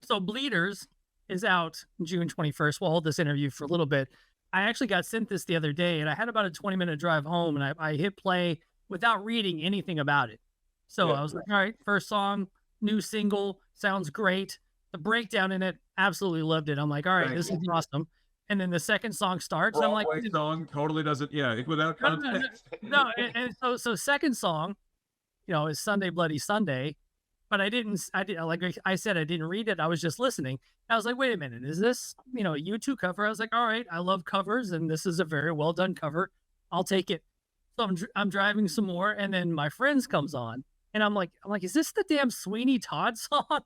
So Bleeders is out June 21st. We'll hold this interview for a little bit. I actually got sent this the other day, and I had about a 20-minute drive home, and I hit play without reading anything about it. So Yeah. I was like, all right, first song, new single, sounds great. The breakdown in it, absolutely loved it. I'm like, all right, Thank this you. is awesome. And then the second song starts, and I'm like, Broadway song totally doesn't, without no, no, no, context. no. And so second song, is Sunday Bloody Sunday, but I did like I said, I didn't read it. I was just listening. I was like, wait a minute, is this, a U2 cover? I was like, all right, I love covers, and this is a very well done cover. I'll take it. So I'm driving some more, and then my friends comes on, and I'm like, is this the damn Sweeney Todd song? Yeah.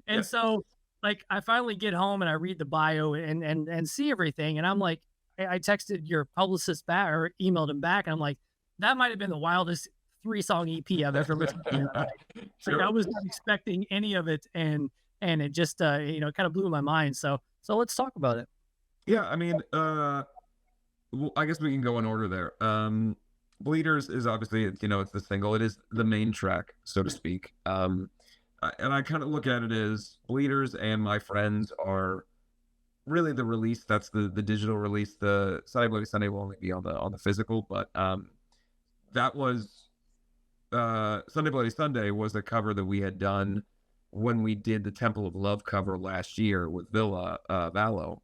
And so like I finally get home and I read the bio and see everything, and I'm like, I texted your publicist back or emailed him back, and I'm like, that might have been the wildest 3-song EP I've ever listened to. Like Sure. I was not expecting any of it, and it just kind of blew my mind. So let's talk about it. Yeah, I mean, well, I guess we can go in order there. Bleeders is obviously, it's the single. It is the main track, so to speak. And I kind of look at it as Bleeders and My Friends are really the release. That's the digital release. The Sunday Bloody Sunday will only be on the physical, but that was Sunday Bloody Sunday was a cover that we had done when we did the Temple of Love cover last year with Villa Vallo.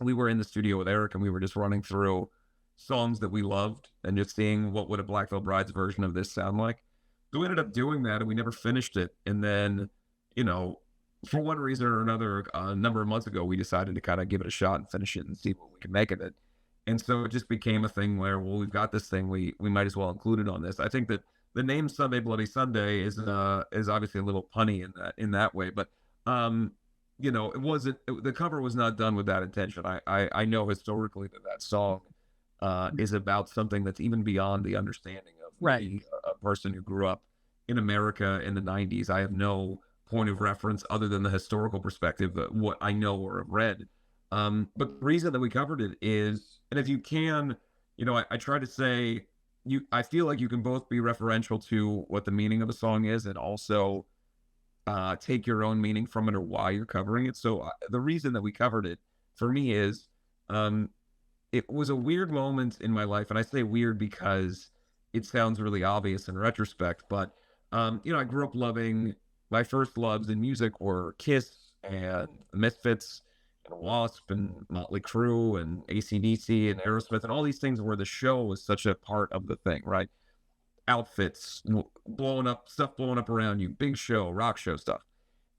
We were in the studio with Eric, and we were just running through songs that we loved and just seeing what would a Black Veil Bride's version of this sound like. So we ended up doing that, and we never finished it. And then, for one reason or another, a number of months ago, we decided to kind of give it a shot and finish it and see what we could make of it. And so it just became a thing where, well, we've got this thing, we might as well include it on this. I think that the name Sunday Bloody Sunday is obviously a little punny in that way, but the cover was not done with that intention. I know historically that song is about something that's even beyond the understanding of Right. a person who grew up in America in the 90s. I have no point of reference other than the historical perspective, what I know or have read. But the reason that we covered it is, and if you can, I try to say, I feel like you can both be referential to what the meaning of a song is, and also take your own meaning from it or why you're covering it. So the reason that we covered it for me is, it was a weird moment in my life, and I say weird because it sounds really obvious in retrospect, but I grew up loving, my first loves in music were KISS and the Misfits and W.A.S.P and Motley Crue and AC/DC and Aerosmith and all these things where the show was such a part of the thing, right? Outfits blowing up, stuff blowing up around you, big show, rock show stuff.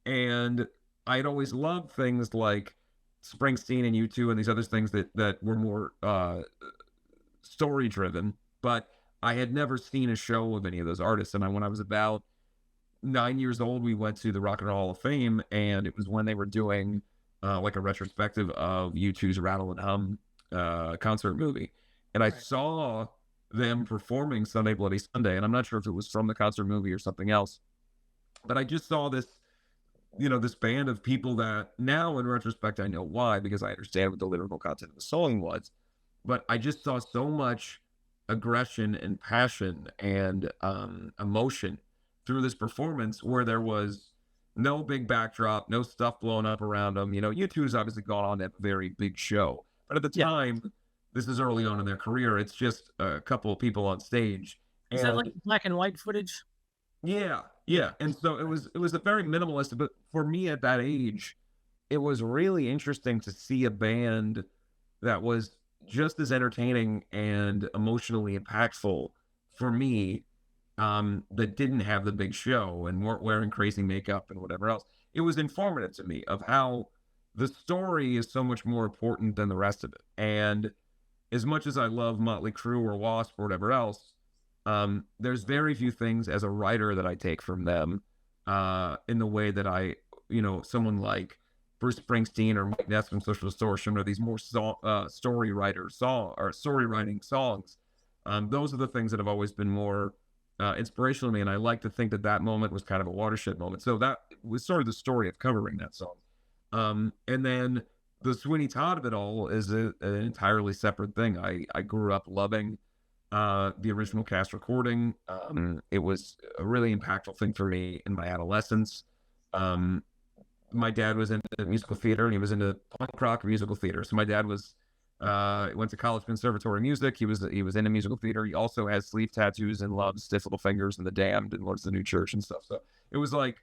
And I'd always loved things like Springsteen and U2 and these other things that were more story driven, but I had never seen a show of any of those artists. And when I was about 9 years old, we went to the Rock and Roll Hall of Fame, and it was when they were doing like a retrospective of U2's Rattle and Hum concert movie. And I saw them performing Sunday Bloody Sunday, and I'm not sure if it was from the concert movie or something else, but I just saw this this band of people that now in retrospect, I know why, because I understand what the lyrical content of the song was, but I just saw so much aggression and passion and emotion through this performance where there was no big backdrop, no stuff blowing up around them. U2's obviously gone on that very big show, but at the Yeah. time, this is early on in their career, it's just a couple of people on stage. Is that like black and white footage? Yeah. And so it was a very minimalist, but for me at that age, it was really interesting to see a band that was just as entertaining and emotionally impactful for me, that didn't have the big show and weren't wearing crazy makeup and whatever else. It was informative to me of how the story is so much more important than the rest of it. And as much as I love Motley Crue or W.A.S.P or whatever else, there's very few things as a writer that I take from them in the way that someone like Bruce Springsteen or Mike Ness from Social Distortion or these more story writing songs. Those are the things that have always been more inspirational to me, and I like to think that moment was kind of a watershed moment. So that was sort of the story of covering that song. And then the Sweeney Todd of it all is an entirely separate thing. I grew up loving the original cast recording. It was a really impactful thing for me in my adolescence. my dad was into musical theater, and he was into punk rock musical theater. So my dad was went to college conservatory music. He was into musical theater. He also has sleeve tattoos and loves Stiff Little Fingers and the Damned and Lords of the New Church and stuff. So it was like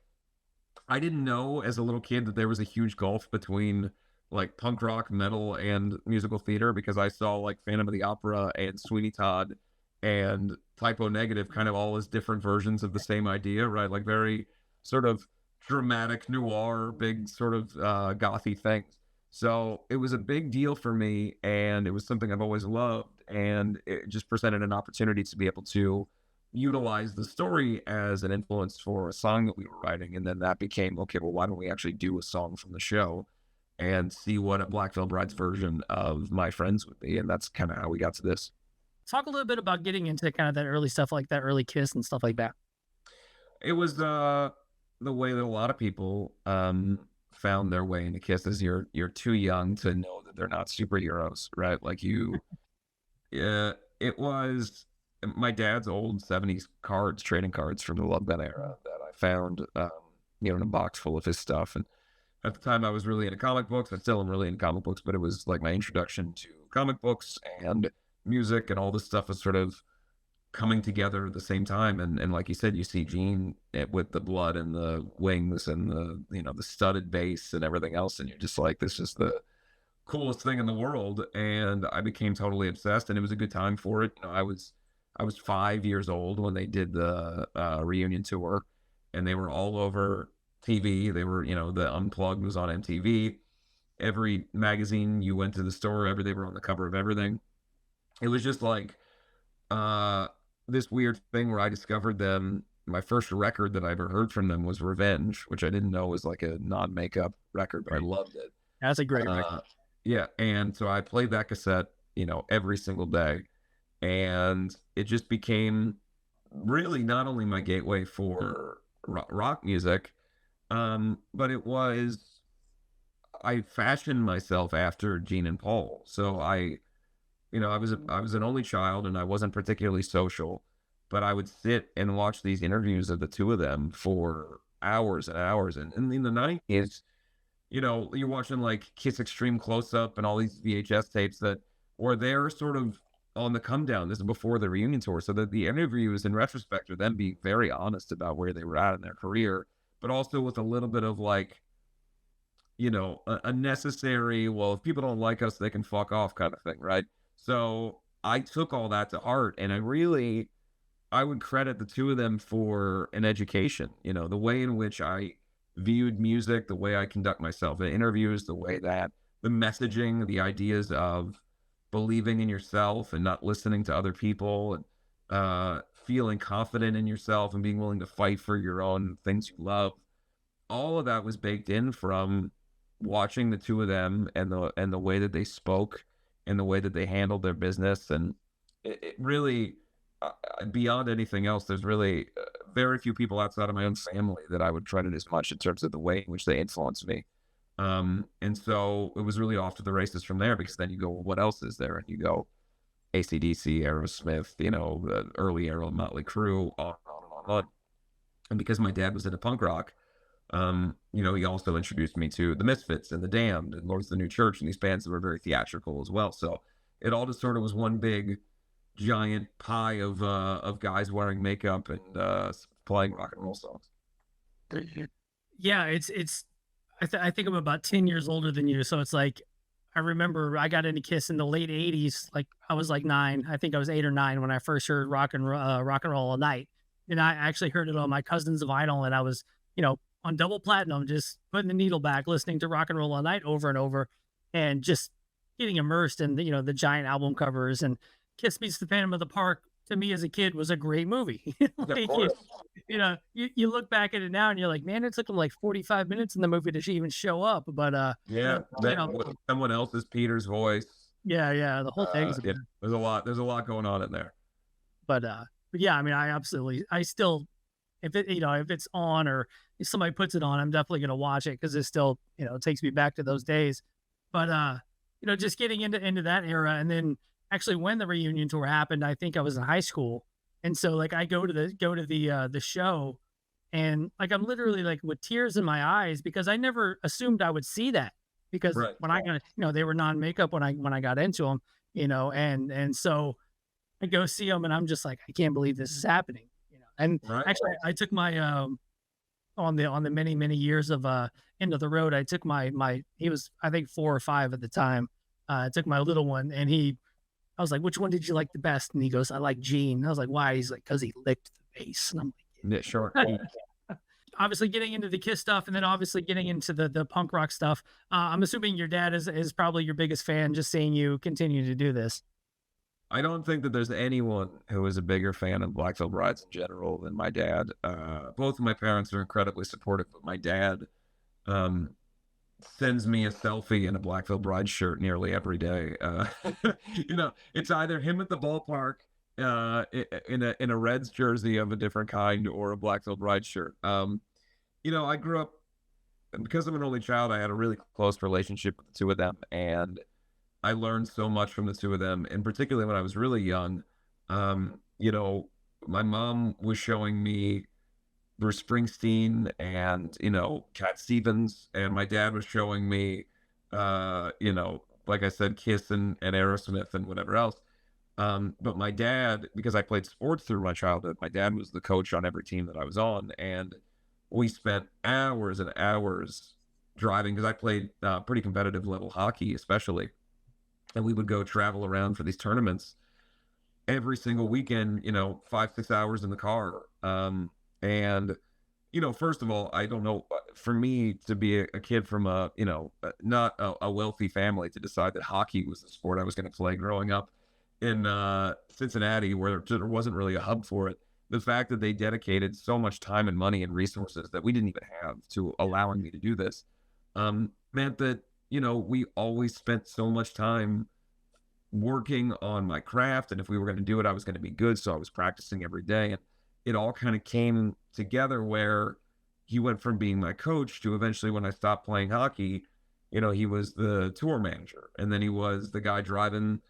I didn't know as a little kid that there was a huge gulf between like punk rock, metal, and musical theater, because I saw like Phantom of the Opera and Sweeney Todd and Typo Negative kind of all as different versions of the same idea, right? Like very sort of dramatic noir, big sort of gothy things. So it was a big deal for me, and it was something I've always loved, and it just presented an opportunity to be able to utilize the story as an influence for a song that we were writing. And then that became, okay, well, why don't we actually do a song from the show and see what a Black Veil Bride's version of My Friends would be? And that's kind of how we got to this. Talk a little bit about getting into kind of that early stuff, like that early Kiss and stuff like that. It was the way that a lot of people found their way into Kiss. Is you're too young to know that they're not superheroes, right? Like you, yeah, it was my dad's old 70s cards, trading cards from the Love Gun era that I found, in a box full of his stuff. And at the time, I was really into comic books. I still am really into comic books, but it was like my introduction to comic books and music, and all this stuff was sort of coming together at the same time. And like you said, you see Gene with the blood and the wings and the studded bass and everything else, and you're just like, this is the coolest thing in the world. And I became totally obsessed, and it was a good time for it. I was 5 years old when they did the reunion tour, and they were all over TV. They were, the Unplugged was on MTV. Every magazine you went to the store, they were on the cover of everything. It was just like this weird thing where I discovered them. My first record that I ever heard from them was Revenge, which I didn't know was like a non-makeup record, but I loved it. That's a great record. Yeah, and so I played that cassette, every single day, and it just became really not only my gateway for rock music, but I fashioned myself after Gene and Paul. So I was an only child, and I wasn't particularly social, but I would sit and watch these interviews of the two of them for hours and hours. And in the 90s, you're watching like Kiss Extreme Close Up and all these VHS tapes that were there sort of on the come down. This is before the reunion tour. So that the interviews in retrospect are them being very honest about where they were at in their career, but also with a little bit of like, a necessary, well, if people don't like us, they can fuck off kind of thing, right? So I took all that to heart, and I would credit the two of them for an education, the way in which I viewed music, the way I conduct myself in interviews, the way that the messaging, the ideas of believing in yourself and not listening to other people, and feeling confident in yourself and being willing to fight for your own things you love. All of that was baked in from watching the two of them, and the way that they spoke and the way that they handled their business. And it really, beyond anything else, there's really very few people outside of my own family that I would credit as much in terms of the way in which they influenced me. And so it was really off to the races from there, because then you go, well, what else is there? And you go AC/DC, Aerosmith, the early era Motley Crue, on and on and on. And because my dad was into punk rock, he also introduced me to the Misfits and the Damned and Lords of the New Church, and these bands that were very theatrical as well. So it all just sort of was one big giant pie of guys wearing makeup and playing rock and roll songs. Yeah, I think I'm about 10 years older than you, so it's like I remember I got into Kiss in the late 80s. Like I was like 9. I think I was 8 or 9 when I first heard rock and roll all night. And I actually heard it on my cousin's vinyl, and I was, on double platinum, just putting the needle back, listening to rock and roll all night over and over, and just getting immersed in the giant album covers. And Kiss Meets the Phantom of the Park, to me as a kid, was a great movie. Like, you look back at it now and you're like, man, it took them like 45 minutes in the movie to even show up. But with someone else's Peter's voice. Yeah, the whole thing. There's a lot going on in there. But yeah, I mean, I still, if it's on or if somebody puts it on, I'm definitely going to watch it, because it still, it takes me back to those days. But, just getting into that era. And then actually when the reunion tour happened, I think I was in high school. And so like I go to the show, And like, I'm literally like with tears in my eyes because I never assumed I would see that because Right. when I got, they were non-makeup when I got into them, and so I go see them and I'm just like, I can't believe this is happening, And Right. actually, I took my on the many many years of end of the road, I took my he was I think 4 or 5 at the time. I took my little one and I was like, which one did you like the best? And he goes, I like Gene. I was like, why? He's like, because he licked the bass. And I'm Yeah, sure. like, obviously getting into the Kiss stuff and then obviously getting into the punk rock stuff. I'm assuming your dad is probably your biggest fan, just seeing you continue to do this. I don't think that there's anyone who is a bigger fan of Black Veil Brides in general than my dad. Both of my parents are incredibly supportive, but my dad um, sends me a selfie in a Black Veil Bride shirt nearly every day. It's either him at the ballpark in a Reds jersey of a different kind or a Black Veil Bride shirt. I grew up because I'm an only child. I had a really close relationship with the two of them, and I learned so much from the two of them, and particularly when I was really young. Um, you know, my mom was showing me Bruce Springsteen and, Cat Stevens, and my dad was showing me, like I said, Kiss and Aerosmith and whatever else. But my dad, because I played sports through my childhood, my dad was the coach on every team that I was on, and we spent hours and hours driving because I played pretty competitive level hockey, especially, and we would go travel around for these tournaments every single weekend, 5, 6 hours in the car. And, first of all, I don't know, for me to be a kid from not a wealthy family to decide that hockey was the sport I was going to play growing up in Cincinnati, where there wasn't really a hub for it. The fact that they dedicated so much time and money and resources that we didn't even have to allowing me to do this meant that, we always spent so much time working on my craft. And if we were going to do it, I was going to be good. So I was practicing every day. And it all kind of came together where he went from being my coach to eventually, when I stopped playing hockey, he was the tour manager. And then he was the guy driving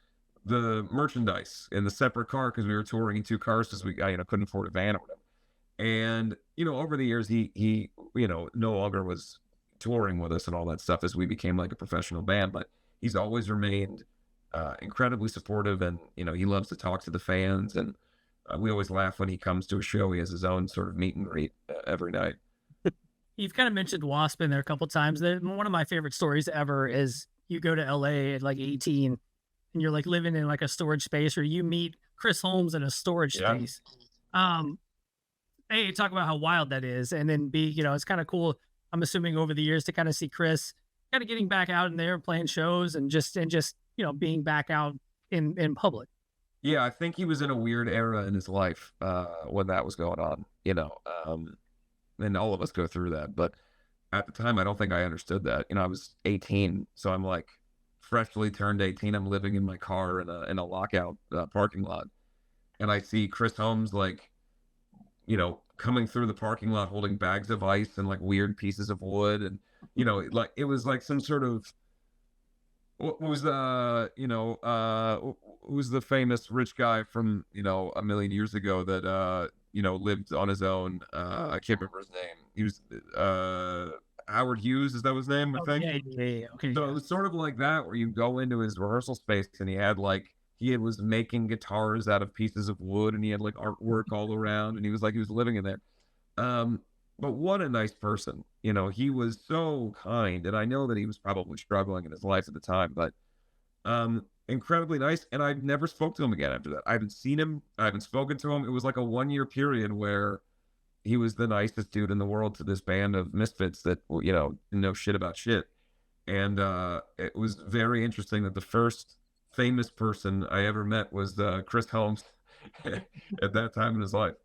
the merchandise in the separate car because we were touring in 2 cars because we couldn't afford a van or whatever. And, over the years, he no longer was touring with us and all that stuff as we became like a professional band, but he's always remained incredibly supportive, and he loves to talk to the fans, and we always laugh when he comes to a show. He has his own sort of meet and greet every night. You've kind of mentioned Wasp in there a couple times. One of my favorite stories ever is you go to LA at like 18 and you're like living in like a storage space, or you meet Chris Holmes in a storage space. A, talk about how wild that is, and then B, it's kind of cool. I'm assuming over the years to kind of see Chris kind of getting back out in there playing shows and just being back out in public. Yeah, I think he was in a weird era in his life when that was going on, and all of us go through that. But at the time, I don't think I understood that. I was 18, so I'm like freshly turned 18. I'm living in my car in a lockout parking lot, and I see Chris Holmes coming through the parking lot holding bags of ice and like weird pieces of wood, and like it was like some sort of what was who's the famous rich guy from a million years ago that lived on his own. I can't remember his name. He was Howard Hughes, is that his name? I think. Yeah. Okay. So it was sort of like that, where you go into his rehearsal space and he was making guitars out of pieces of wood, and he had like artwork all around, and he was living in there. But what a nice person. He was so kind, and I know that he was probably struggling in his life at the time, but incredibly nice. And I never spoke to him again after that. I haven't seen him. I haven't spoken to him. It was like a 1-year period where he was the nicest dude in the world to this band of misfits that, didn't know shit about shit. And it was very interesting that the first famous person I ever met was Chris Holmes at that time in his life.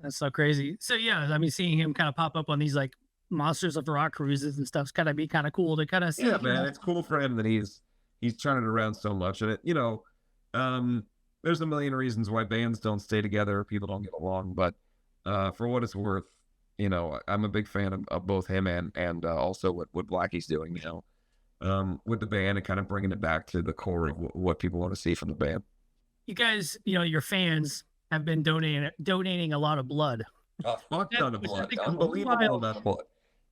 That's so crazy. So yeah, I mean, seeing him kind of pop up on these like Monsters of Rock cruises and stuff's kind of be kind of cool to kind of see. Yeah, man, it's cool for him that he's turning around so much, and there's a million reasons why bands don't stay together, people don't get along, but for what it's worth, I'm a big fan of both him and also what Blackie's doing now with the band, and kind of bringing it back to the core of what people want to see from the band. You guys, your fans have been donating a lot of blood A fuck That, ton of which I blood, think is a unbelievable wild, amount of blood.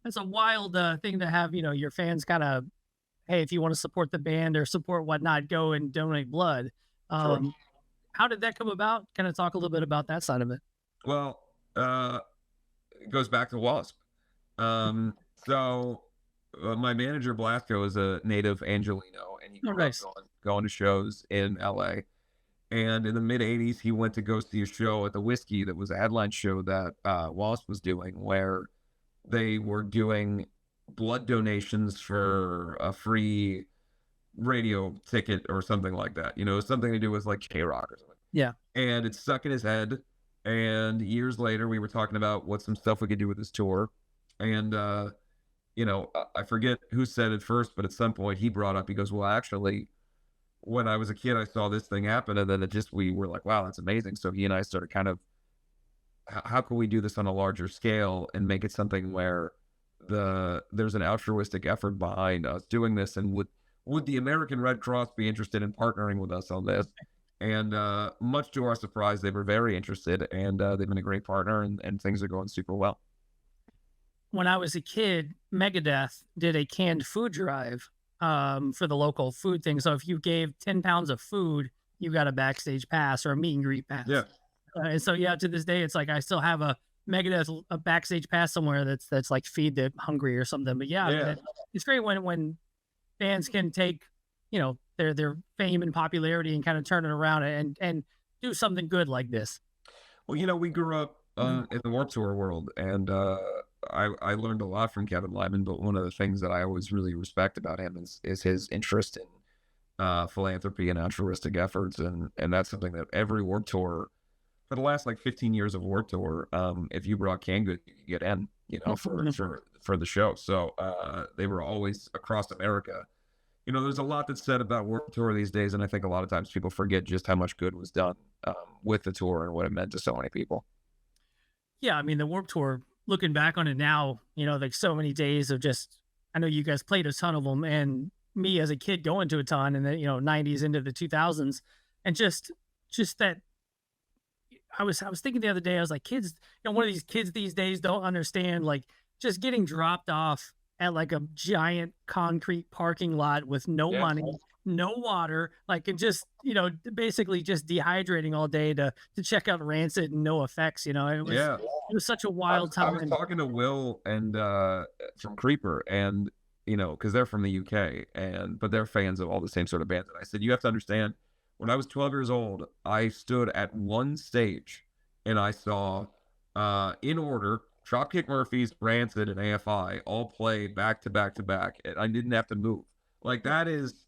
that's a wild thing to have. You know, your fans kind of, hey, if you want to support the band or support whatnot, go and donate blood. Sure. Um, how did that come about? Kind of talk a little bit about that side of it. Well, uh, it goes back to Wasp. So my manager Blasco is a native Angelino, and he Oh, grew up nice. going to shows in LA. And in the mid '80s, he went to go see a show at the Whiskey that was a headline show that Wasp was doing, where they were doing blood donations for a free radio ticket or something like that. You know, something to do with like K Rock or something. Yeah. And it stuck in his head. And years later, we were talking about what some stuff we could do with this tour. And I forget who said it first, but at some point he brought up, he goes, "Well, actually, when I was a kid, I saw this thing happen." And then we were like, "Wow, that's amazing." So he and I started kind of, how can we do this on a larger scale and make it something where there's an altruistic effort behind us doing this, and would the American Red Cross be interested in partnering with us on this? And much to our surprise, they were very interested, and they've been a great partner, and things are going super well. When I was a kid, Megadeth did a canned food drive for the local food thing. So if you gave 10 pounds of food, you got a backstage pass or a meet and greet Yeah, pass. And so yeah, to this day, it's like I still have a Megadeth a backstage pass somewhere that's like feed the hungry or something. But yeah, I mean, yeah. it's great when bands can take, their fame and popularity and kind of turn it around and do something good like this. Well, we grew up Mhm. in the Warped Tour world, and I learned a lot from Kevin Lyman. But one of the things that I always really respect about him is his interest in philanthropy and altruistic efforts, and that's something that every Warped Tour for the last like 15 years of Warped Tour, if you brought canned goods, you could get in, for the show. So they were always across America. There's a lot that's said about Warped Tour these days, and I think a lot of times people forget just how much good was done with the tour and what it meant to so many people. Yeah, I mean the Warp Tour. Looking back on it now, like so many days of just. I know you guys played a ton of them, and me as a kid going to a ton, and then '90s into the 2000s, and just that. I was thinking the other day, I was like, kids, one of these kids these days don't understand like just getting dropped off at like a giant concrete parking lot with no Yeah. money, no water, like and just basically just dehydrating all day to check out Rancid and no effects. Yeah. It was such a I wild was, I was time. talking to Will and from Creeper, and because they're from the UK, but they're fans of all the same sort of bands. And I said, you have to understand, when I was 12 years old, I stood at one stage and I saw, in order, Dropkick Murphys, Rancid, and AFI all play back to back to back, and I didn't have to move. Like that is,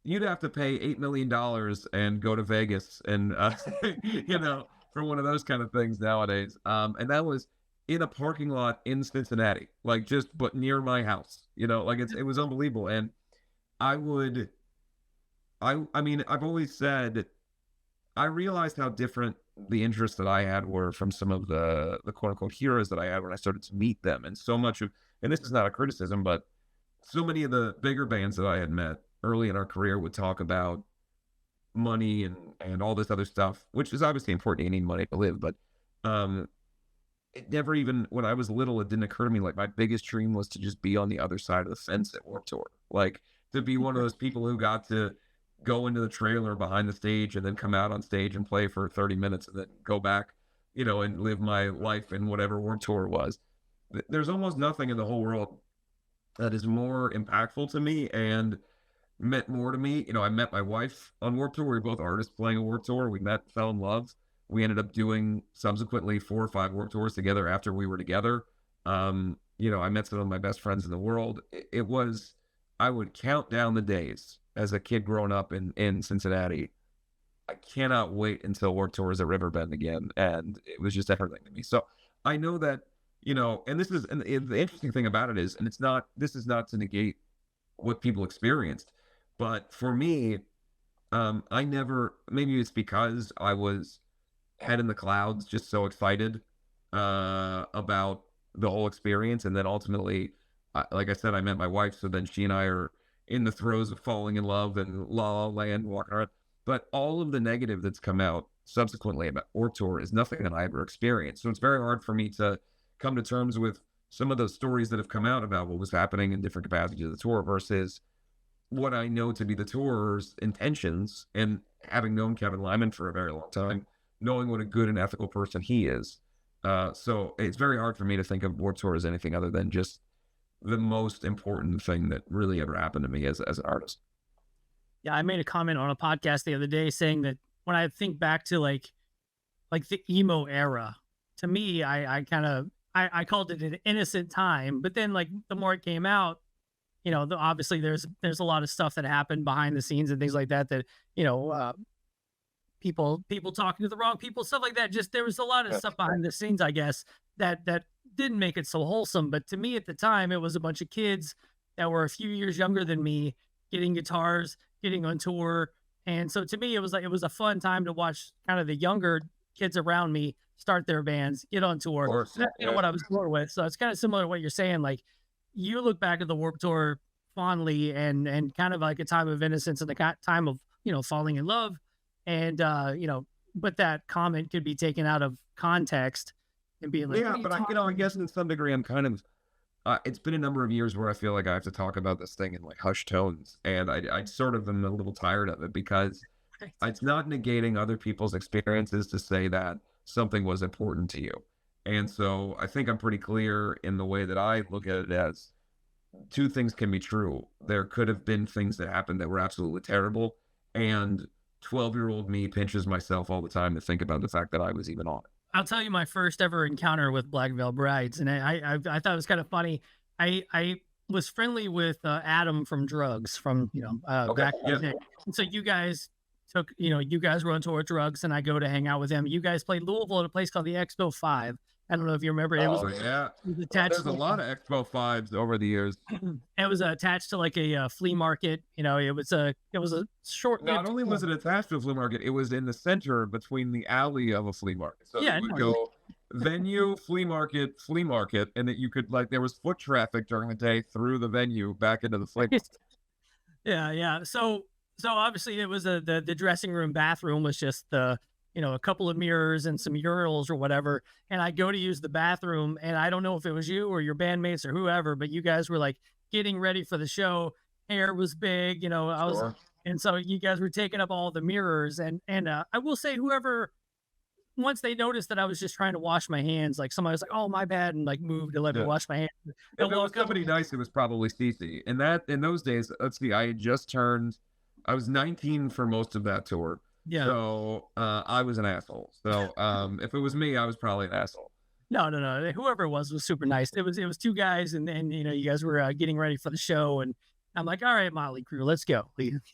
you'd have to pay $8 million and go to Vegas and for one of those kind of things nowadays. And that was in a parking lot in Cincinnati, like just but near my house. Like it was unbelievable. And I would, I mean, I've always said I realized how different the interests that I had were from some of the quote unquote heroes that I had when I started to meet them. And so much of, and this is not a criticism, but so many of the bigger bands that I had met early in our career would talk about money and all this other stuff, which is obviously important. You need money to live, but um, it never even, when I was little, it didn't occur to me like my biggest dream was to just be on the other side of the fence at Warped Tour, like to be one of those people who got to go into the trailer behind the stage and then come out on stage and play for 30 minutes and then go back, and live my life in whatever Warped Tour was. There's almost nothing in the whole world that is more impactful to me and meant more to me. I met my wife on Warped Tour. We were both artists playing a Warped Tour. We met, fell in love. We ended up doing subsequently 4 or 5 Warped Tours together after we were together. I met some of my best friends in the world. It was, I would count down the days as a kid growing up in Cincinnati. I cannot wait until Warped Tour is at Riverbend again. And it was just everything to me. So I know that, and this is, and the interesting thing about it is, and this is not to negate what people experienced. But for me, I never, maybe it's because I was head in the clouds, just so excited about the whole experience. And then ultimately, like I said, I met my wife. So then she and I are in the throes of falling in love and la la land, walking around. But all of the negative that's come out subsequently about Warped Tour is nothing that I ever experienced. So it's very hard for me to come to terms with some of those stories that have come out about what was happening in different capacities of the tour versus what I know to be the tour's intentions, and having known Kevin Lyman for a very long time, knowing what a good and ethical person he is. So it's very hard for me to think of Warped Tour as anything other than just the most important thing that really ever happened to me as an artist. Yeah, I made a comment on a podcast the other day saying that when I think back to like the emo era, to me, I kind of I called it an innocent time. But then like the more it came out, obviously there's a lot of stuff that happened behind the scenes and things like that that people talking to the wrong people, stuff like that. Just there was a lot of stuff behind the scenes, I guess, that didn't make it so wholesome. But to me at the time, it was a bunch of kids that were a few years younger than me getting guitars, getting on tour. And so to me, it was like it was a fun time to watch kind of the younger kids around me start their bands, get on tour. Of course, That's what I was going with. So it's kind of similar to what you're saying. Like you look back at the Warped Tour fondly and kind of like a time of innocence and the time of falling in love, and but that comment could be taken out of context and being like, yeah, but I guess in some degree I'm kind of. It's been a number of years where I feel like I have to talk about this thing in like hushed tones, and I sort of am a little tired of it because it's not negating other people's experiences to say that something was important to you. And so I think I'm pretty clear in the way that I look at it as two things can be true. There could have been things that happened that were absolutely terrible, and 12-year-old me pinches myself all the time to think about the fact that I was even on it. I'll tell you my first ever encounter with Black Veil Brides, and I thought it was kind of funny. I was friendly with Adam from Drugs from back in the day. And so you guys you guys were on tour with Drugs, and I go to hang out with them. You guys played Louisville at a place called the Expo 5. I don't know if you remember. It was yeah. It was attached There's a lot of Expo 5s over the years. It was attached to like a flea market. It was a short. Not only was it attached to a flea market, it was in the center between the alley of a flea market. So you would go venue, flea market, and that you could there was foot traffic during the day through the venue back into the flea market. Yeah. So obviously it was the dressing room bathroom was just a couple of mirrors and some urinals or whatever. And I go to use the bathroom, and I don't know if it was you or your bandmates or whoever, but you guys were like getting ready for the show. Hair was big, and so you guys were taking up all the mirrors. And I will say, whoever, once they noticed that I was just trying to wash my hands, like somebody was like, "Oh, my bad," and like moved to let me wash my hands. If it was somebody nice, it was probably Cece. And that in those days, let's see, I was 19 for most of that tour. Yeah. So I was an asshole. So if it was me, I was probably an asshole. No. Whoever it was super nice. It was two guys, and you guys were getting ready for the show, and I'm like, all right, Motley Crue, let's go.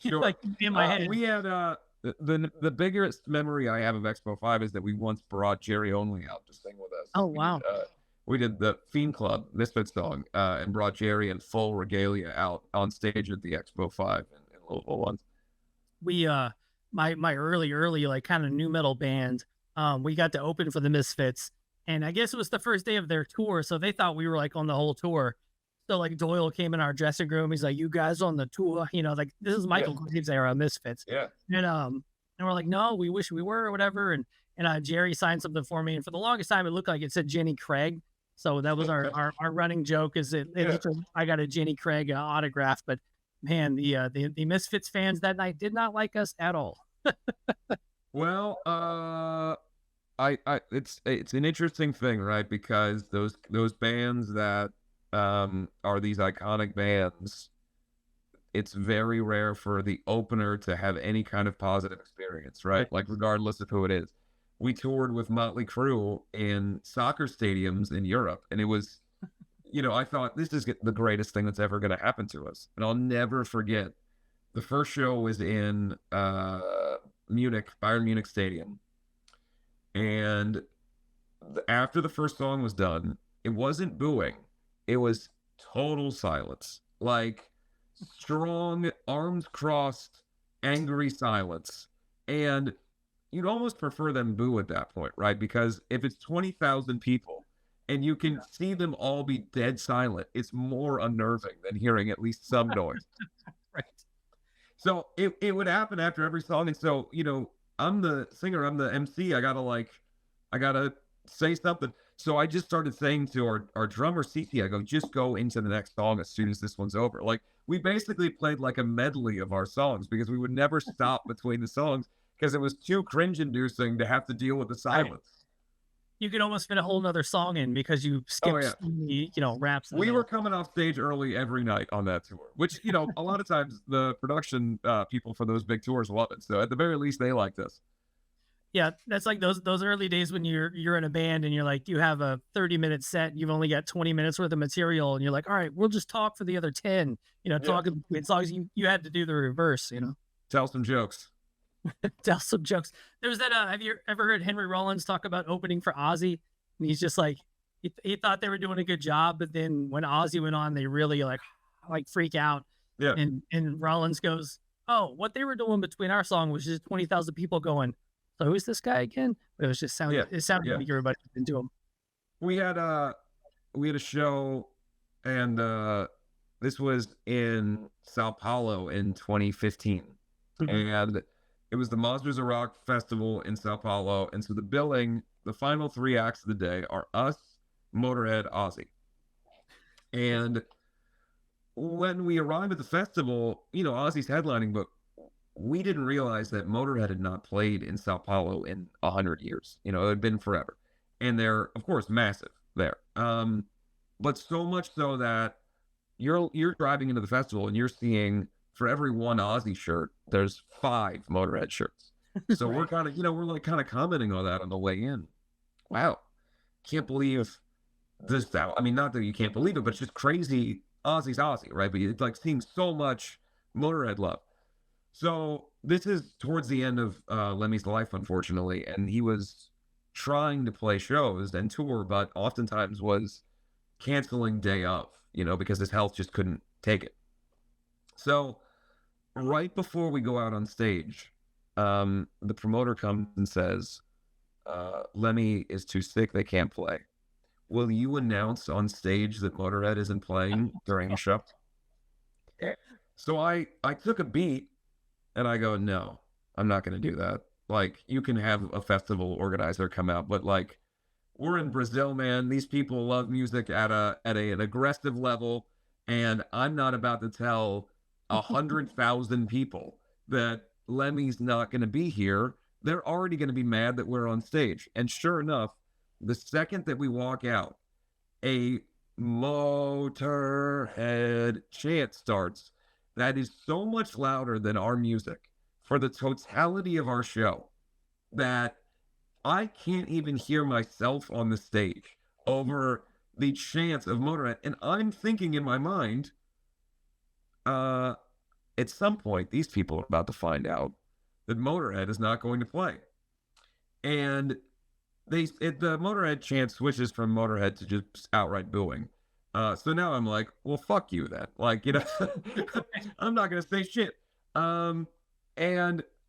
Sure. Like in my head. We had the biggest memory I have of Expo 5 is that we once brought Jerry Only out to sing with us. Oh wow. We did the Fiend Club Misfits song and brought Jerry in full regalia out on stage at the Expo 5 in Louisville once. We my early like kind of new metal band, we got to open for the Misfits, and I guess it was the first day of their tour, so they thought we were like on the whole tour. So like Doyle came in our dressing room, he's like, "You guys on the tour?" Like this is Michael Graves era Misfits. Yeah. And we're like, "No, we wish we were," or whatever. And Jerry signed something for me, and for the longest time it looked like it said Jenny Craig. So that was our running joke is I got a Jenny Craig autograph, but man, the Misfits fans that night did not like us at all. Well, it's an interesting thing, right? Because those bands that are these iconic bands, it's very rare for the opener to have any kind of positive experience, right? Like regardless of who it is. We toured with Motley Crue in soccer stadiums in Europe, and it was, I thought this is the greatest thing that's ever going to happen to us. And I'll never forget, the first show was in Munich, Bayern Munich Stadium. And after the first song was done, it wasn't booing. It was total silence. Like strong, arms crossed, angry silence. And you'd almost prefer them boo at that point, right? Because if it's 20,000 people and you can see them all be dead silent, it's more unnerving than hearing at least some noise. Right. So it would happen after every song. And so, I'm the singer, I'm the MC. I gotta say something. So I just started saying to our drummer Cece, I go, just go into the next song as soon as this one's over. Like we basically played like a medley of our songs because we would never stop between the songs because it was too cringe inducing to have to deal with the Right. silence. You could almost fit a whole nother song in because you Oh skipped yeah. so many, raps in the We were middle. coming off stage early every night on that tour, which, a lot of times the production people for those big tours love it. So at the very least, they liked us. Yeah, that's like those early days when you're in a band and you're like, you have a 30-minute set, you've only got 20 minutes worth of material, and you're like, all right, we'll just talk for the other 10, Yeah. talking as long as you had to do the reverse, Tell some jokes. tell some jokes. There's that have you ever heard Henry Rollins talk about opening for Ozzy? And he's just like he thought they were doing a good job, but then when Ozzy went on, they really like freak out. Yeah. And Rollins goes, "Oh, what they were doing between our song was just 20,000 people going, so who's this guy again?" But Yeah. it sounded Yeah. like everybody was into him. We had a show and this was in Sao Paulo in 2015. Mhm. And it was the Monsters of Rock Festival in Sao Paulo. And so the billing, the final three acts of the day are us, Motorhead, Ozzy. And when we arrived at the festival, Ozzy's headlining, but we didn't realize that Motorhead had not played in Sao Paulo in 100 years. It had been forever. And they're, of course, massive there. But so much so that you're driving into the festival and you're seeing for every one Ozzy shirt, there's 5 Motorhead shirts. So we're Right. kind of, we're like kind of commenting on that on the way in. Wow, can't believe this out. I mean, not that you can't believe it, but it's just crazy. Ozzy's Ozzy, right? But it's like seeing so much Motorhead love. So this is towards the end of Lemmy's life, unfortunately, and he was trying to play shows and tour, but oftentimes was canceling day of, because his health just couldn't take it. So right before we go out on stage, the promoter comes and says, Lemmy is too sick, they can't play. Will you announce on stage that Motorhead isn't playing during the show? So I took a beat and I go, no, I'm not going to do that. Like, you can have a festival organizer come out, but like, we're in Brazil, man. These people love music at an aggressive level, and I'm not about to tell 100,000 people that Lemmy's not going to be here. They're already going to be mad that we're on stage. And sure enough, the second that we walk out, a Motorhead chant starts that is so much louder than our music for the totality of our show that I can't even hear myself on the stage over the chants of Motorhead. And I'm thinking in my mind, at some point, these people are about to find out that Motorhead is not going to play. And the Motorhead chant switches from Motorhead to just outright booing. So now I'm like, well, fuck you then. Like, I'm not going to say shit. And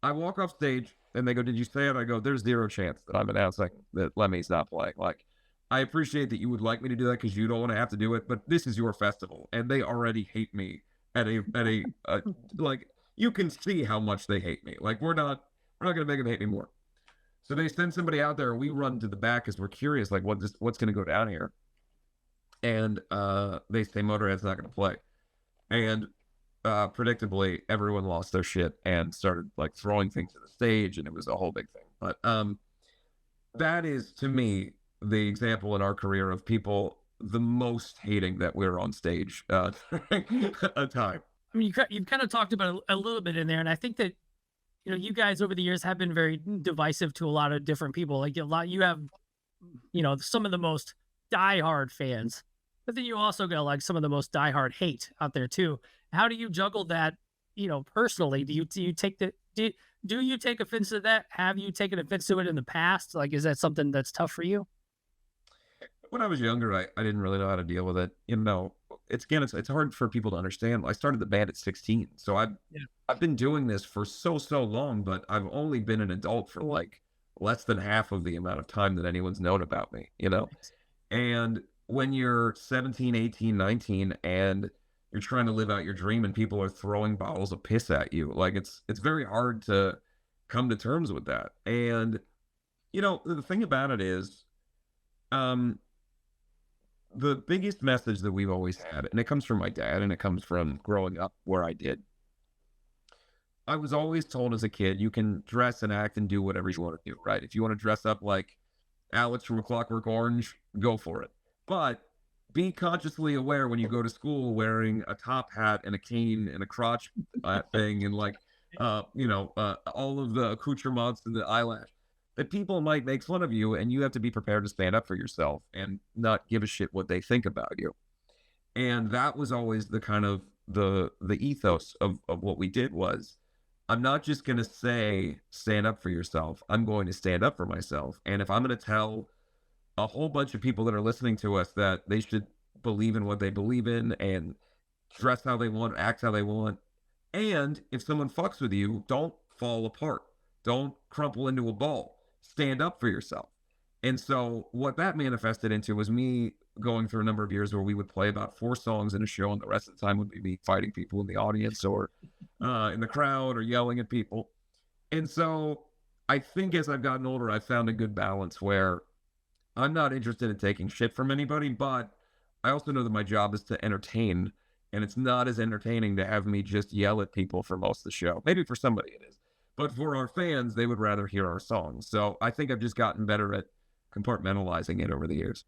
I walk off stage and they go, did you say it? I go, there's zero chance that I'm announcing that Lemmy's not playing. Like, I appreciate that you would like me to do that because you don't want to have to do it, but this is your festival and they already hate me like, you can see how much they hate me. Like, we're not going to make them hate me more. So they send somebody out there. We run to the back because we're curious, like what's going to go down here. And they say Motorhead's not going to play. And predictably, everyone lost their shit and started like throwing things at the stage, and it was a whole big thing. But that is, to me, the example in our career of people the most hating that we're on stage during a time. I mean, you've kind of talked about a little bit in there, and I think that you guys over the years have been very divisive to a lot of different people. Like you have, some of the most diehard fans, but then you also got like some of the most diehard hate out there too. How do you juggle that? Personally, do you take do you take offense to that? Have you taken offense to it in the past? Like, is that something that's tough for you? When I was younger, I didn't really know how to deal with it. It's hard for people to understand. I started the band at 16, so Yeah. I've been doing this for so long, but I've only been an adult for like less than half of the amount of time that anyone's known about me. And when you're 17, 18, 19 and you're trying to live out your dream and people are throwing bottles of piss at you, like it's very hard to come to terms with that. And, the thing about it is, um, the biggest message that we've always had, and it comes from my dad and it comes from growing up where I did. I was always told as a kid, you can dress and act and do whatever you want to do, right? If you want to dress up like Alex from A Clockwork Orange, go for it. But be consciously aware when you go to school wearing a top hat and a cane and a crotch thing and all of the accoutrements and the eyelash, that people might make fun of you, and you have to be prepared to stand up for yourself and not give a shit what they think about you. And that was always the kind of the ethos of what we did was, I'm not just going to say, stand up for yourself. I'm going to stand up for myself. And if I'm going to tell a whole bunch of people that are listening to us that they should believe in what they believe in and dress how they want, act how they want. And if someone fucks with you, don't fall apart. Don't crumple into a ball. Stand up for yourself. And so what that manifested into was me going through a number of years where we would play about 4 songs in a show, and the rest of the time would be me fighting people in the audience or in the crowd or yelling at people. And so I think as I've gotten older, I've found a good balance where I'm not interested in taking shit from anybody, but I also know that my job is to entertain, and it's not as entertaining to have me just yell at people for most of the show. Maybe for somebody it is, but for our fans, they would rather hear our songs. So I think I've just gotten better at compartmentalizing it over the years.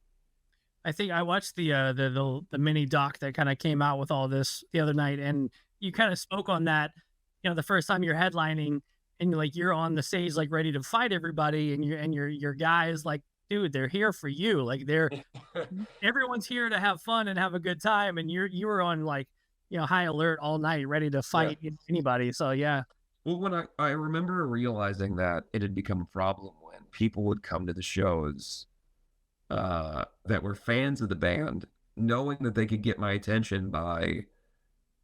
I think I watched the mini doc that kind of came out with all this the other night, and you kind of spoke on that. The first time you're headlining, and you're on the stage like ready to fight everybody, and your guys like, dude, they're here for you. Like everyone's here to have fun and have a good time, and you were on high alert all night, ready to fight anybody. So yeah. Well, when I remember realizing that it had become a problem when people would come to the shows that were fans of the band, knowing that they could get my attention by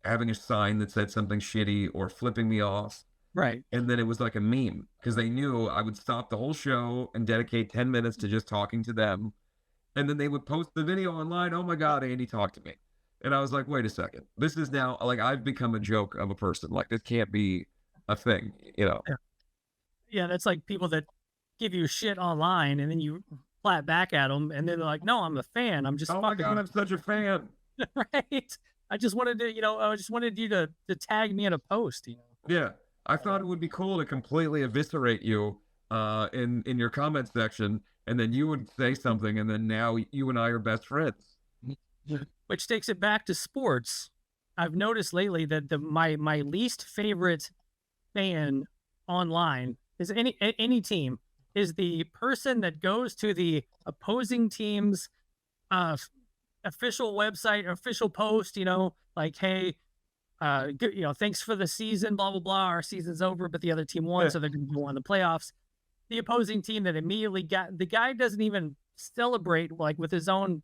having a sign that said something shitty or flipping me off. Right. And then it was like a meme because they knew I would stop the whole show and dedicate 10 minutes to just talking to them. And then they would post the video online. Oh my God, Andy talked to me. And I was like, wait a second. This is now I've become a joke of a person. Like this can't be a thing, Yeah, that's like people that give you shit online and then you flat back at them, and then they're like, "No, I'm a fan. I'm just oh my God, I'm such a fan." Right? I just wanted to, I just wanted you to tag me in a post. Yeah, I thought it would be cool to completely eviscerate you in your comment section, and then you would say something, and then now you and I are best friends. Which takes it back to sports. I've noticed lately that my least favorite fan online is any team is the person that goes to the opposing team's official website, official post, like, hey, thanks for the season, blah, blah, blah. Our season's over, but the other team won, so they're going to go on the playoffs. The opposing team that immediately the guy doesn't even celebrate with his own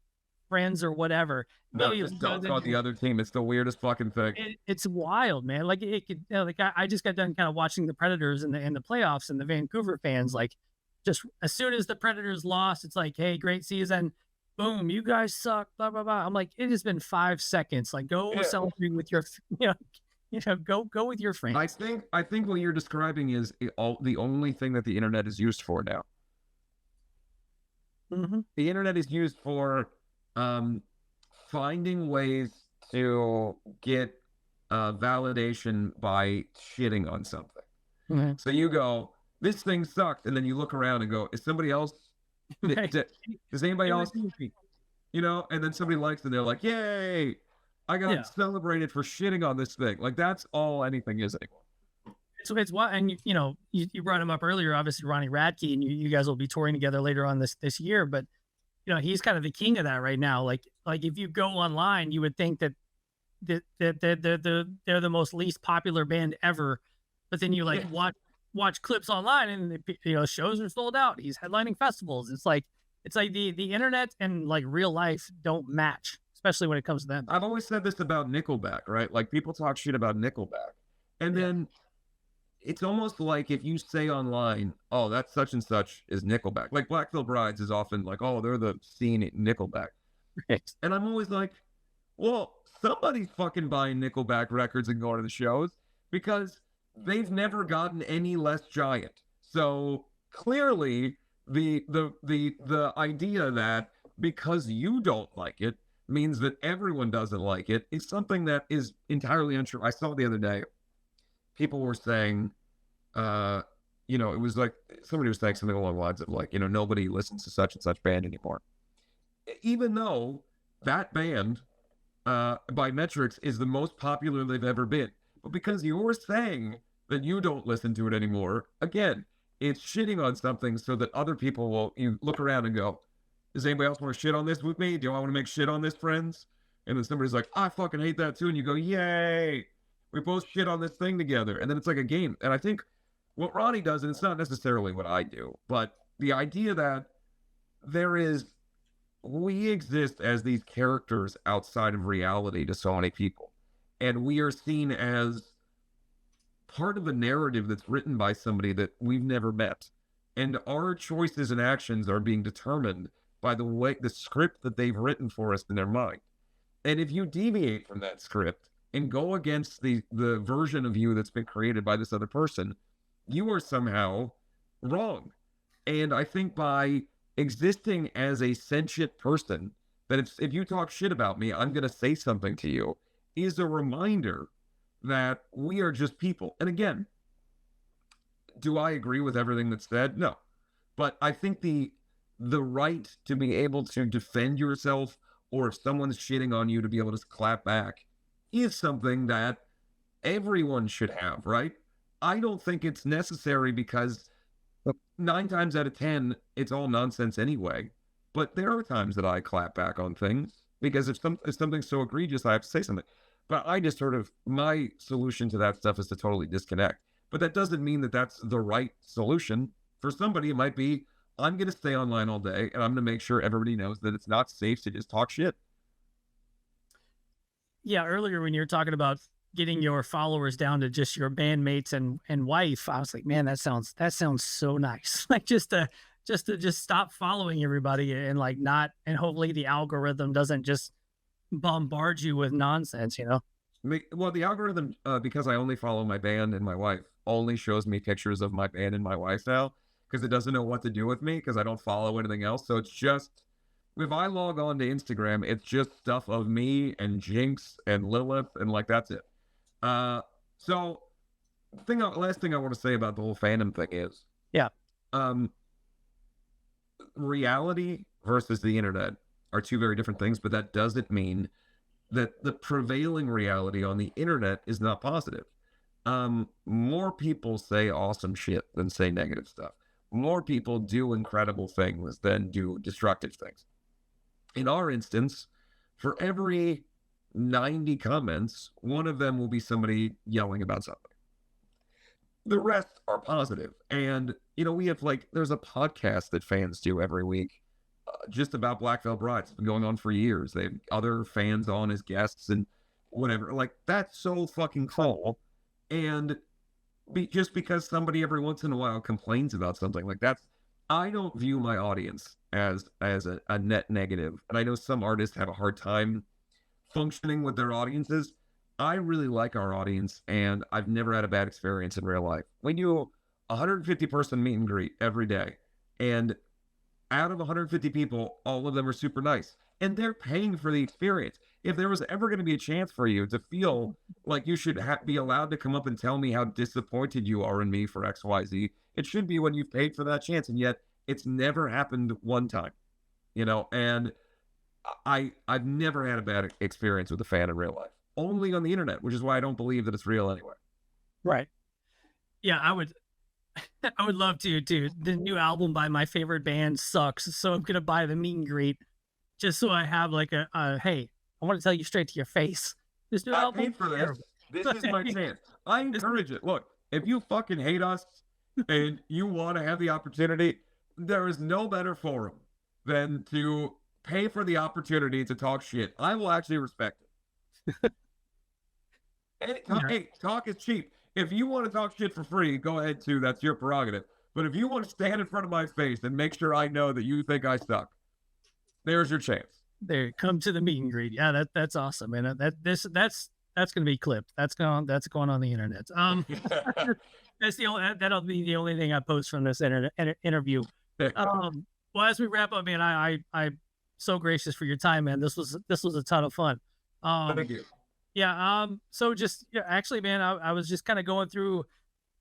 friends or whatever. No, just don't call the other team. It's the weirdest fucking thing. It's wild, man. Like it could, I just got done kind of watching the Predators in the playoffs, and the Vancouver fans, just as soon as the Predators lost, it's like, hey, great season. Boom, you guys suck, blah, blah, blah. I'm like, it has been 5 seconds. Go celebrate with your, go with your friends. I think what you're describing is the only thing that the internet is used for now. Mm-hmm. The internet is used for finding ways to get validation by shitting on something. Mm-hmm. So you go, this thing sucked, and then you look around and go, is somebody else? Right. Does anybody else? And then somebody likes it, and they're like, yay! I got celebrated for shitting on this thing. That's all anything is anymore. It's why, and you brought him up earlier. Obviously, Ronnie Radke, and you guys will be touring together later on this year. But he's kind of the king of that right now. Like if you go online, you would think that they're the most least popular band ever, but then you watch clips online, and shows are sold out. He's headlining festivals. It's like the internet and real life don't match, especially when it comes to them. I've always said this about Nickelback, right? People talk shit about Nickelback, and then it's almost like if you say online, oh, that's such and such is Nickelback. Black Veil Brides is often oh, they're the scene at Nickelback. Right. And I'm always like, well, somebody's fucking buying Nickelback records and going to the shows, because they've never gotten any less giant. So clearly, the idea that because you don't like it means that everyone doesn't like it is something that is entirely untrue. I saw the other day, people were saying, uh, it was like somebody was saying something along the lines of like, nobody listens to such and such band anymore, even though that band, by metrics, is the most popular they've ever been. But because you're saying that you don't listen to it anymore, again, it's shitting on something so that other people will, you look around and go, does anybody else want to shit on this with me? Do I want to make shit on this, friends? And then somebody's like, I fucking hate that too. And you go, yay, we both shit on this thing together. And then it's like a game. And I think what Ronnie does, and it's not necessarily what I do, but the idea that we exist as these characters outside of reality to so many people. And we are seen as part of a narrative that's written by somebody that we've never met. And our choices and actions are being determined by the script that they've written for us in their mind. And if you deviate from that script and go against the version of you that's been created by this other person, you are somehow wrong. And I think by existing as a sentient person, that if you talk shit about me, I'm going to say something to you, is a reminder that we are just people. And again, do I agree with everything that's said? No. But I think the right to be able to defend yourself, or if someone's shitting on you, to be able to clap back, is something that everyone should have, right? I don't think it's necessary because 9 times out of 10, it's all nonsense anyway. But there are times that I clap back on things because if something's so egregious, I have to say something. But I just my solution to that stuff is to totally disconnect. But that doesn't mean that that's the right solution. For somebody, it might be, I'm going to stay online all day and I'm going to make sure everybody knows that it's not safe to just talk shit. Yeah, earlier when you were talking about getting your followers down to just your bandmates and wife, I was like, man, that sounds so nice. Like just to stop following everybody and like not, and hopefully the algorithm doesn't just bombard you with nonsense, Well, the algorithm, because I only follow my band and my wife, only shows me pictures of my band and my wife now, because it doesn't know what to do with me because I don't follow anything else. So it's just, if I log on to Instagram, it's just stuff of me and Jinx and Lilith, and like that's it. So last thing I want to say about the whole fandom thing is, reality versus the internet are two very different things, but that doesn't mean that the prevailing reality on the internet is not positive. More people say awesome shit than say negative stuff. More people do incredible things than do destructive things. In our instance, for every 90 comments, one of them will be somebody yelling about something. The rest are positive. And, we have there's a podcast that fans do every week just about Black Veil Brides. It's been going on for years. They have other fans on as guests and whatever. That's so fucking cool. And just because somebody every once in a while complains about something I don't view my audience as a net negative. And I know some artists have a hard time functioning with their audiences. I really like our audience, and I've never had a bad experience in real life. We do a 150 person meet and greet every day, and out of 150 people, all of them are super nice, and they're paying for the experience. If there was ever going to be a chance for you to feel like you should be allowed to come up and tell me how disappointed you are in me for XYZ, it should be when you've paid for that chance, and yet it's never happened one time, and I've never had a bad experience with a fan in real life. Only on the internet, which is why I don't believe that it's real anyway. Right. Yeah, I would love to. The new album by my favorite band sucks, so I'm gonna buy the meet and greet just so I have hey, I want to tell you straight to your face. This new album. Paid for this. This is my chance. I encourage it. Look, if you fucking hate us and you want to have the opportunity, there is no better forum than to pay for the opportunity to talk shit. I will actually respect it. Hey, talk is cheap. If you want to talk shit for free, go ahead too. That's your prerogative. But if you want to stand in front of my face and make sure I know that you think I suck, there's your chance. There, come to the meet and greet. Yeah, that's awesome, and that's that's gonna be clipped. That's going on the internet. That's the only that'll be the only thing I post from this interview. Well, as we wrap up, man, I so gracious for your time, man. This was a ton of fun. Thank Um, you. yeah. So just yeah, actually, man, I was just kind of going through,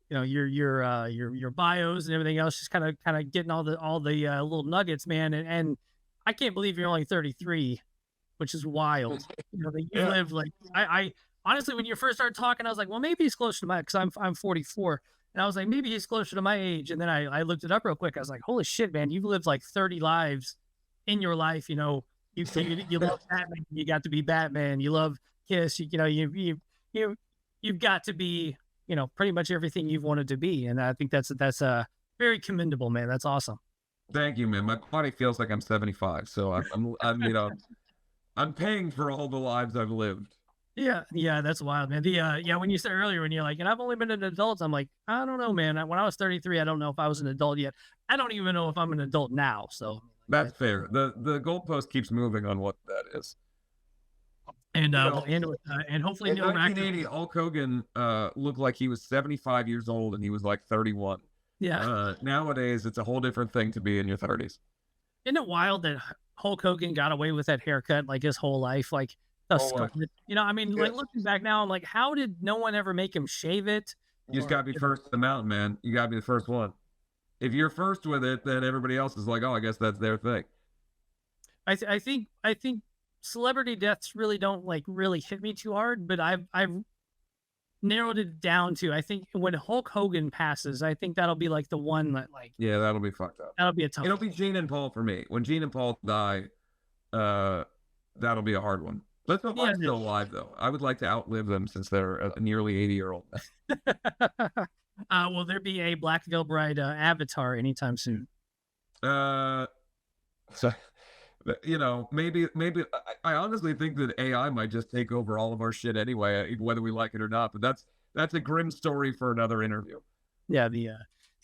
your bios and everything else, just kind of getting all the little nuggets, man. And I can't believe you're only 33, which is wild. That you Yeah. lived like I honestly, when you first started talking, I was like, well, maybe he's closer to my, because I'm 44, and I was like, maybe he's closer to my age. And then I looked it up real quick. I was like, holy shit, man, you've lived like 30 lives in your life. You love Batman. You got to be Batman. You love Kiss. You've got to be pretty much everything you've wanted to be. And I think that's very commendable, man. That's awesome. Thank you, man. My body feels like I'm 75, so I'm paying for all the lives I've lived. Yeah, yeah, that's wild, man. Yeah, when you said earlier, when you're like, and I've only been an adult, I'm like, I don't know, man. When I was 33, I don't know if I was an adult yet. I don't even know if I'm an adult now. So, That's fair. The goalpost keeps moving on what that is. and You we'll know, end with and hopefully in Neil Mac. 1980, Hulk Hogan looked like he was 75 years old and he was like 31. Yeah, Nowadays, it's a whole different thing to be in your 30s. isn't it wild that Hulk Hogan got away with that haircut like his whole life? Like the Oh, scar, I mean, yeah. like looking back now, I'm like, how did no one ever make him shave it? You just Or got to be first to the mountain, man. You got to be the first one. If you're first with it, then everybody else is like, oh, I guess that's their thing. I think celebrity deaths really don't like really hit me too hard, but I've narrowed it down to, I think when Hulk Hogan passes, I think that'll be like the one that like Yeah, that'll be fucked up. that'll be a tough It'll one. be Gene and Paul for me. When Gene and Paul die, uh, that'll be a hard one. Let's hope Yeah. I'm still alive, though. I would like to outlive them since they're a nearly 80-year-old. Will there be a Black Veil Bride avatar anytime soon? So, maybe I honestly think that AI might just take over all of our shit anyway, whether we like it or not. But that's a grim story for another interview. Yeah, the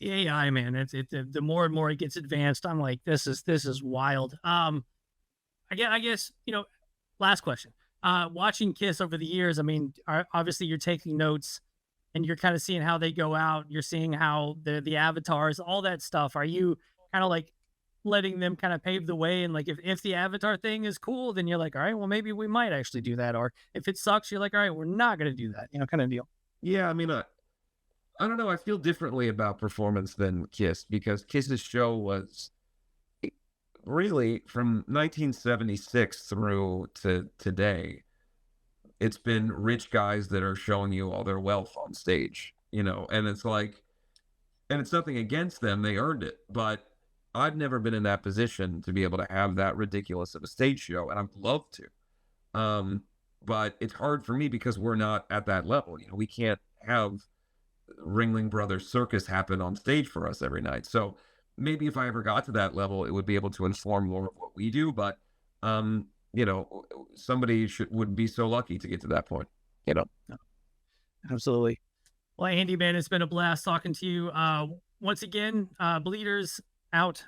AI, man. The more and more it gets advanced, I'm like, this is wild. I guess last question. Watching Kiss over the years, I mean, obviously you're taking notes and you're kind of seeing how they go out. You're seeing how the avatars, all that stuff. Are you kind of like letting them kind of pave the way? And like, if the avatar thing is cool, then you're like, all right, well, maybe we might actually do that. Or if it sucks, you're like, all right, we're not going to do that, kind of deal. Yeah, I mean, I don't know. I feel differently about performance than Kiss because Kiss's show was really from 1976 through to today. It's been rich guys that are showing you all their wealth on stage, and it's like, and it's nothing against them. They earned it, but I've never been in that position to be able to have that ridiculous of a stage show, and I'd love to. But it's hard for me because we're not at that level. We can't have Ringling Brothers Circus happen on stage for us every night. So maybe if I ever got to that level, it would be able to inform more of what we do. But somebody would be so lucky to get to that point. Absolutely. Well, Andy, man, it's been a blast talking to you. Once again, Bleeders out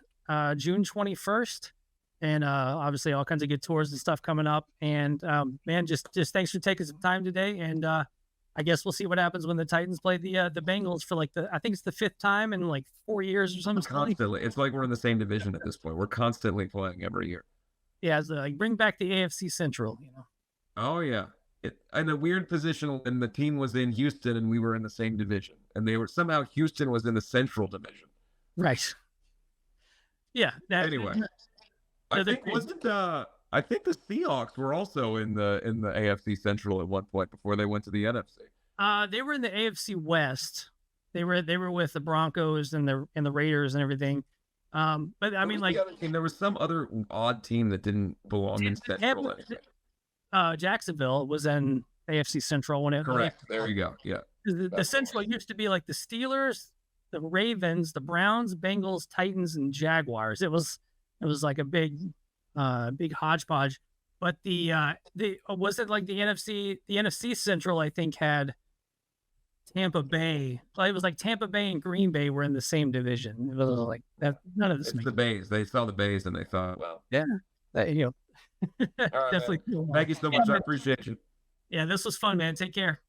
June 21st. And obviously all kinds of good tours and stuff coming up. And man, just thanks for taking some time today. And I guess we'll see what happens when the Titans play the Bengals for like I think it's the 5th time in like 4 years or something. Constantly. It's like we're in the same division at this point. We're constantly playing every year. Yeah, so like bring back the AFC Central, Oh yeah. In a weird position, and the team was in Houston and we were in the same division. And they were somehow Houston was in the Central Division. Right. Yeah. Anyway. I think the Seahawks were also in the AFC Central at one point before they went to the NFC. They were in the AFC West. They were with the Broncos and the Raiders and everything. But I mean, like, there was some other odd team that didn't belong in Central. Jacksonville was in AFC Central when it. Correct. There you go. Yeah. The Central used to be like the Steelers, the Ravens, the Browns, Bengals, Titans, and Jaguars. It was like a big hodgepodge. But was it like the NFC Central, I think, had Tampa Bay. Well, it was like Tampa Bay and Green Bay were in the same division. It was like that. None of this. It's the Bays. They saw the Bays and they thought, well, yeah, All right, definitely. Cool. Thank you so much. I appreciate you. Yeah, this was fun, man. Take care.